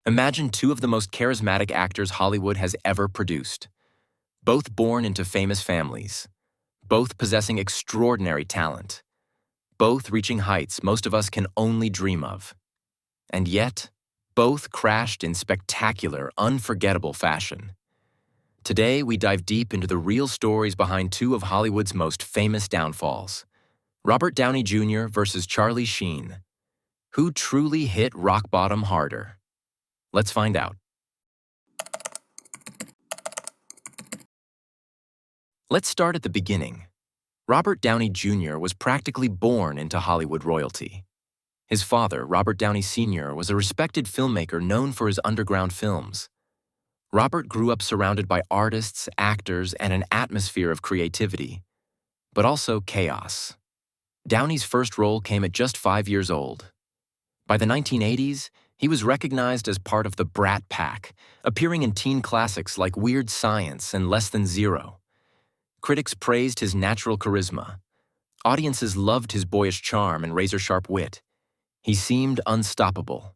Imagine two of the most charismatic actors Hollywood has ever produced, both born into famous families, both possessing extraordinary talent, both reaching heights most of us can only dream of. And yet, both crashed in spectacular, unforgettable fashion. Today, we dive deep into the real stories behind two of Hollywood's most famous downfalls. Robert Downey Jr. versus Charlie Sheen. Who truly hit rock bottom harder? Let's find out. Let's start at the beginning. Robert Downey Jr. was practically born into Hollywood royalty. His father, Robert Downey Sr., was a respected filmmaker known for his underground films. Robert grew up surrounded by artists, actors, and an atmosphere of creativity, but also chaos. Downey's first role came at just 5 years old. By the 1980s, he was recognized as part of the Brat Pack, appearing in teen classics like Weird Science and Less Than Zero. Critics praised his natural charisma. Audiences loved his boyish charm and razor-sharp wit. He seemed unstoppable.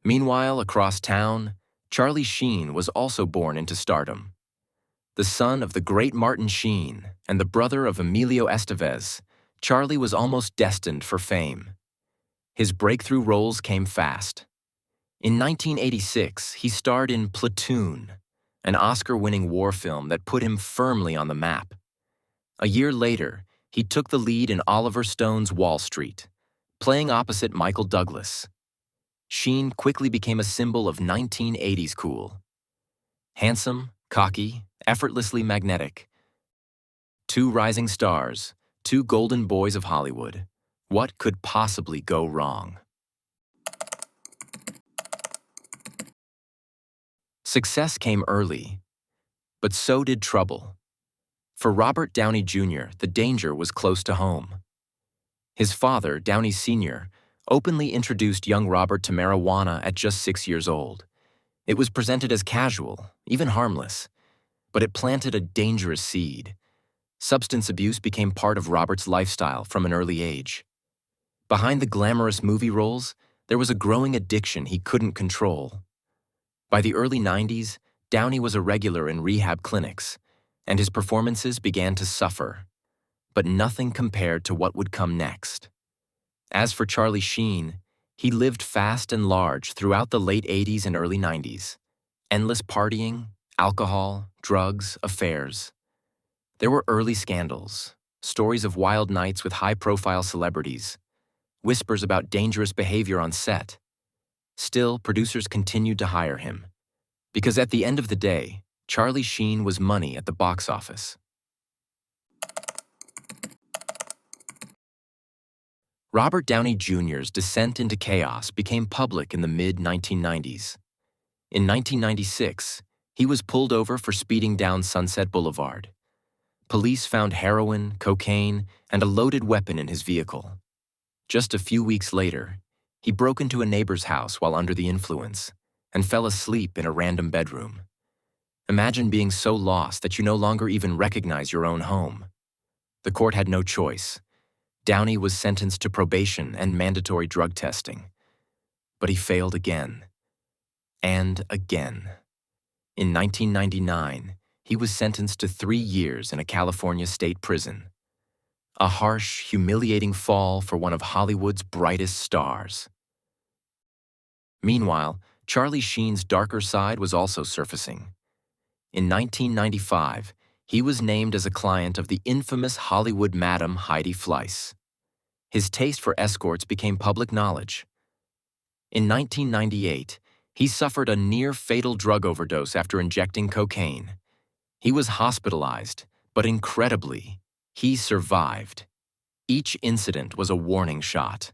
Meanwhile, across town, Charlie Sheen was also born into stardom. The son of the great Martin Sheen and the brother of Emilio Estevez, Charlie was almost destined for fame. His breakthrough roles came fast. In 1986, he starred in Platoon, an Oscar-winning war film that put him firmly on the map. A year later, he took the lead in Oliver Stone's Wall Street, playing opposite Michael Douglas. Sheen quickly became a symbol of 1980s cool. Handsome, cocky, effortlessly magnetic. Two rising stars, two golden boys of Hollywood. What could possibly go wrong? Success came early, but so did trouble. For Robert Downey Jr., the danger was close to home. His father, Downey Sr., openly introduced young Robert to marijuana at just 6 years old. It was presented as casual, even harmless, but it planted a dangerous seed. Substance abuse became part of Robert's lifestyle from an early age. Behind the glamorous movie roles, there was a growing addiction he couldn't control. By the early 90s, Downey was a regular in rehab clinics, and his performances began to suffer. But nothing compared to what would come next. As for Charlie Sheen, he lived fast and large throughout the late 80s and early 90s. Endless partying, alcohol, drugs, affairs. There were early scandals, stories of wild nights with high-profile celebrities, whispers about dangerous behavior on set. Still, producers continued to hire him, because at the end of the day, Charlie Sheen was money at the box office. Robert Downey Jr.'s descent into chaos became public in the mid-1990s. In 1996, he was pulled over for speeding down Sunset Boulevard. Police found heroin, cocaine, and a loaded weapon in his vehicle. Just a few weeks later, he broke into a neighbor's house while under the influence and fell asleep in a random bedroom. Imagine being so lost that you no longer even recognize your own home. The court had no choice. Downey was sentenced to probation and mandatory drug testing. But he failed again. And again. In 1999, he was sentenced to 3 years in a California state prison. A harsh, humiliating fall for one of Hollywood's brightest stars. Meanwhile, Charlie Sheen's darker side was also surfacing. In 1995, he was named as a client of the infamous Hollywood madam Heidi Fleiss. His taste for escorts became public knowledge. In 1998, he suffered a near-fatal drug overdose after injecting cocaine. He was hospitalized, but incredibly, he survived. Each incident was a warning shot.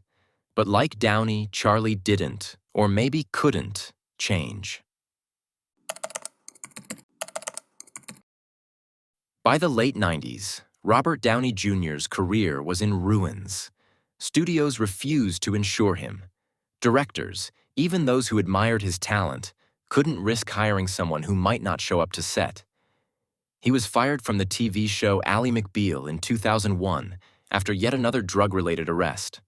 But like Downey, Charlie didn't, or maybe couldn't, change. By the late 90s, Robert Downey Jr.'s career was in ruins. Studios refused to insure him. Directors, even those who admired his talent, couldn't risk hiring someone who might not show up to set. He was fired from the TV show Ally McBeal in 2001 after yet another drug-related arrest.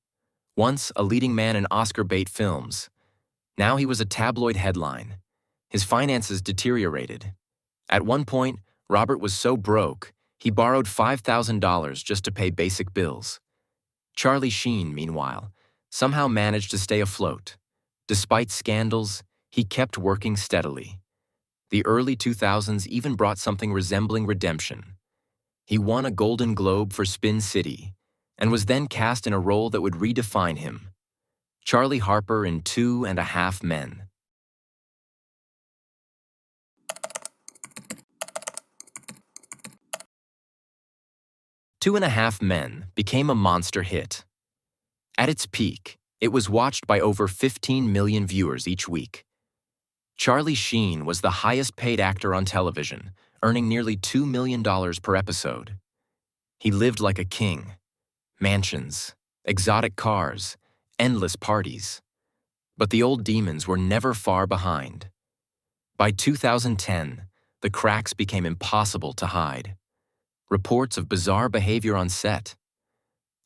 Once a leading man in Oscar bait films, Now he was a tabloid headline. His finances deteriorated. At one point, Robert was so broke, he borrowed $5,000 just to pay basic bills. Charlie Sheen, meanwhile, somehow managed to stay afloat. Despite scandals, he kept working steadily. The early 2000s even brought something resembling redemption. He won a Golden Globe for Spin City and was then cast in a role that would redefine him. Charlie Harper in 2.5 Men. 2.5 Men became a monster hit. At its peak, it was watched by over 15 million viewers each week. Charlie Sheen was the highest-paid actor on television, earning nearly $2 million per episode. He lived like a king. Mansions, exotic cars, endless parties. But the old demons were never far behind. By 2010, the cracks became impossible to hide. Reports of bizarre behavior on set,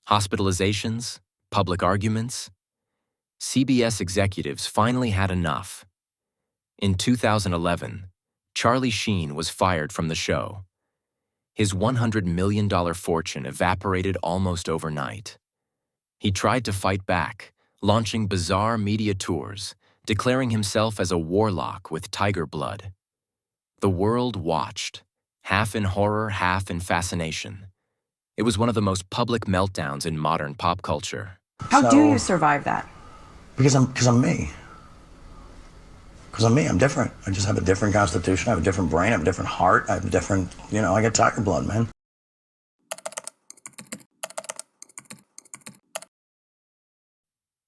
hospitalizations, public arguments. CBS executives finally had enough. In 2011, Charlie Sheen was fired from the show. His $100 million fortune evaporated almost overnight. He tried to fight back, launching bizarre media tours, declaring himself as a warlock with tiger blood. The world watched, half in horror, half in fascination. It was one of the most public meltdowns in modern pop culture. How do you survive that? Because I'm me. Because I'm me, I'm different. I just have a different constitution, I have a different brain, I have a different heart, I have a different, I get tiger blood, man.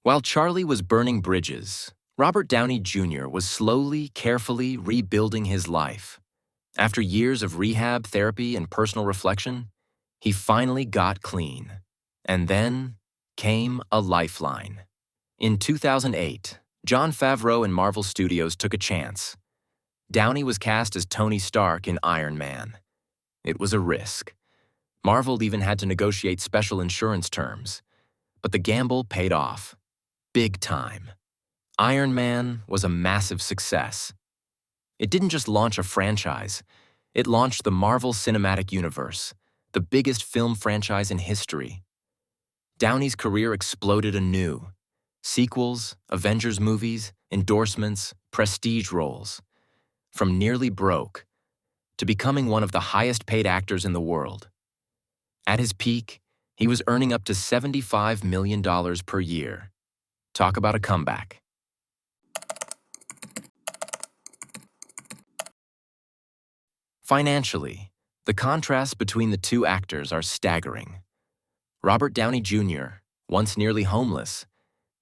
While Charlie was burning bridges, Robert Downey Jr. was slowly, carefully rebuilding his life. After years of rehab, therapy, and personal reflection, he finally got clean. And then came a lifeline. In 2008, Jon Favreau and Marvel Studios took a chance. Downey was cast as Tony Stark in Iron Man. It was a risk. Marvel even had to negotiate special insurance terms. But the gamble paid off. Big time. Iron Man was a massive success. It didn't just launch a franchise. It launched the Marvel Cinematic Universe, the biggest film franchise in history. Downey's career exploded anew. Sequels, Avengers movies, endorsements, prestige roles. From nearly broke to becoming one of the highest-paid actors in the world. At his peak, he was earning up to $75 million per year. Talk about a comeback. Financially, the contrasts between the two actors are staggering. Robert Downey Jr., once nearly homeless,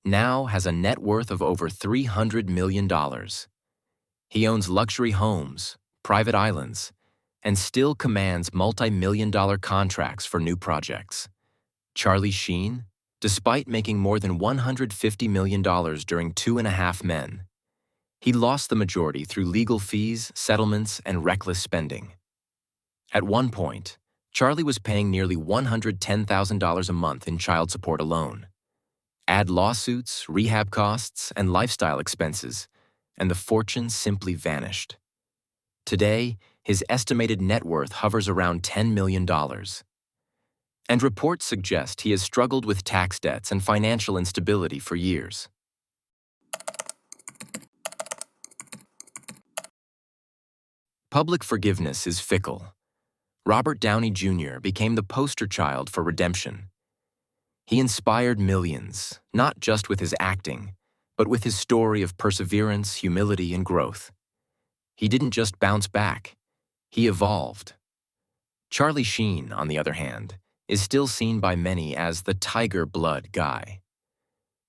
now has a net worth of over $300 million. He owns luxury homes, private islands, and still commands multi-million-dollar contracts for new projects. Charlie Sheen, despite making more than $150 million during 2.5 Men, he lost the majority through legal fees, settlements, and reckless spending. At one point, Charlie was paying nearly $110,000 a month in child support alone. Add lawsuits, rehab costs, and lifestyle expenses, and the fortune simply vanished. Today, his estimated net worth hovers around $10 million. And reports suggest he has struggled with tax debts and financial instability for years. Public forgiveness is fickle. Robert Downey Jr. became the poster child for redemption. He inspired millions, not just with his acting, but with his story of perseverance, humility, and growth. He didn't just bounce back, he evolved. Charlie Sheen, on the other hand, is still seen by many as the tiger blood guy.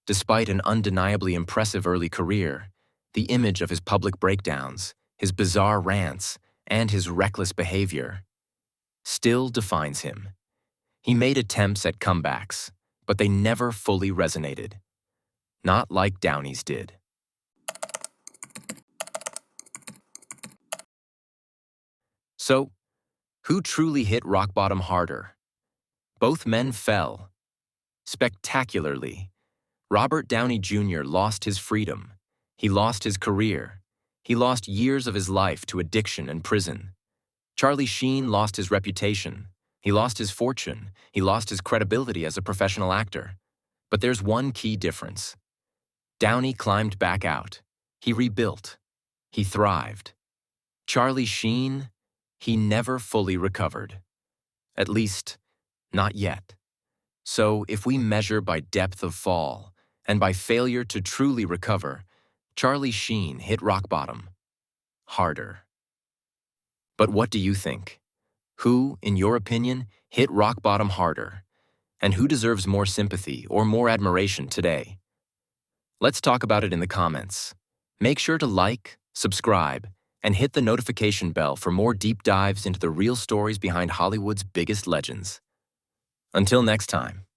Despite an undeniably impressive early career, the image of his public breakdowns, his bizarre rants, and his reckless behavior still defines him. He made attempts at comebacks, but they never fully resonated. Not like Downey's did. So, who truly hit rock bottom harder? Both men fell. Spectacularly, Robert Downey Jr. lost his freedom, He lost his career. He lost years of his life to addiction and prison. Charlie Sheen lost his reputation. He lost his fortune. He lost his credibility as a professional actor. But there's one key difference. Downey climbed back out. He rebuilt. He thrived. Charlie Sheen, he never fully recovered. At least, not yet. So if we measure by depth of fall and by failure to truly recover, Charlie Sheen hit rock bottom. Harder. But what do you think? Who, in your opinion, hit rock bottom harder? And who deserves more sympathy or more admiration today? Let's talk about it in the comments. Make sure to like, subscribe, and hit the notification bell for more deep dives into the real stories behind Hollywood's biggest legends. Until next time.